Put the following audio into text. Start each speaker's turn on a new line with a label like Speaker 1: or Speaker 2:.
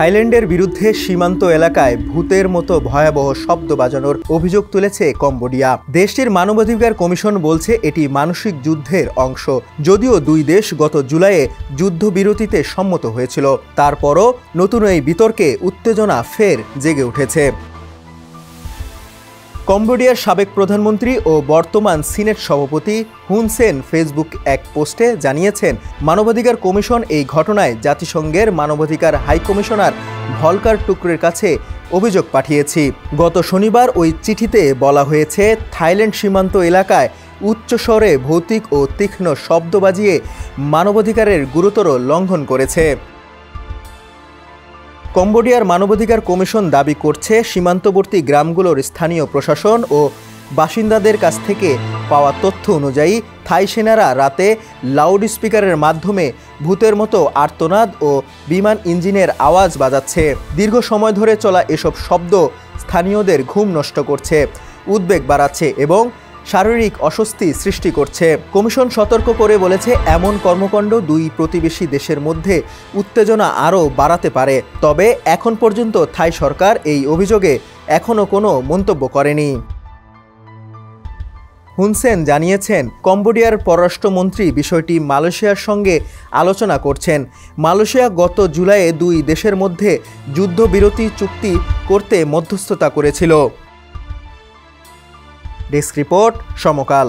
Speaker 1: থাইল্যান্ডের বিরুদ্ধে সীমান্ত এলাকায় ভূতের মতো ভয়াবহ শব্দ বাজানোর অভিযোগ তুলেছে কম্বোডিয়া। দেশটির মানবাধিকার কমিশন বলছে এটি মানসিক যুদ্ধের অংশ। যদিও দুই দেশ গত জুলাইয়ে যুদ্ধবিরতিতে সম্মত হয়েছিল, তারপরও নতুন এই বিতর্কে উত্তেজনা ফের জেগে উঠেছে। কম্বোডিয়ার সাবেক প্রধানমন্ত্রী ও বর্তমান সিনেট সভাপতি হুন সেন ফেসবুক এক পোস্টে জানিয়েছেন, মানবাধিকার কমিশন এই ঘটনায় জাতিসংঘের মানবাধিকার হাইকমিশনার ভলকার টুকরের কাছে অভিযোগ পাঠিয়েছি। গত শনিবার ওই চিঠিতে বলা হয়েছে, থাইল্যান্ড সীমান্ত এলাকায় উচ্চস্বরে ভৌতিক ও তীক্ষ্ণ শব্দ বাজিয়ে মানবাধিকারের গুরুতর লঙ্ঘন করেছে। কম্বোডিয়ার মানবাধিকার কমিশন দাবি করছে, সীমান্তবর্তী গ্রামগুলোর স্থানীয় প্রশাসন ও বাসিন্দাদের কাছ থেকে পাওয়া তথ্য অনুযায়ী থাই সেনারা রাতে লাউড স্পিকারের মাধ্যমে ভূতের মতো আর্তনাদ ও বিমান ইঞ্জিনের আওয়াজ বাজাচ্ছে। দীর্ঘ সময় ধরে চলা এসব শব্দ স্থানীয়দের ঘুম নষ্ট করছে, উদ্বেগ বাড়াচ্ছে এবং শারীরিক অস্বস্তি সৃষ্টি করছে। কমিশন সতর্ক করে বলেছে, এমন কর্মকাণ্ড দুই প্রতিবেশী দেশের মধ্যে উত্তেজনা আরও বাড়াতে পারে। তবে এখন পর্যন্ত থাই সরকার এই অভিযোগে এখনও কোনো মন্তব্য করেনি। হুন সেন জানিয়েছেন, কম্বোডিয়ার পররাষ্ট্রমন্ত্রী বিষয়টি মালয়েশিয়ার সঙ্গে আলোচনা করছেন। মালয়েশিয়া গত জুলাইয়ে দুই দেশের মধ্যে যুদ্ধবিরতি চুক্তি করতে মধ্যস্থতা করেছিল। ডেস্ক রিপোর্ট, সমকাল।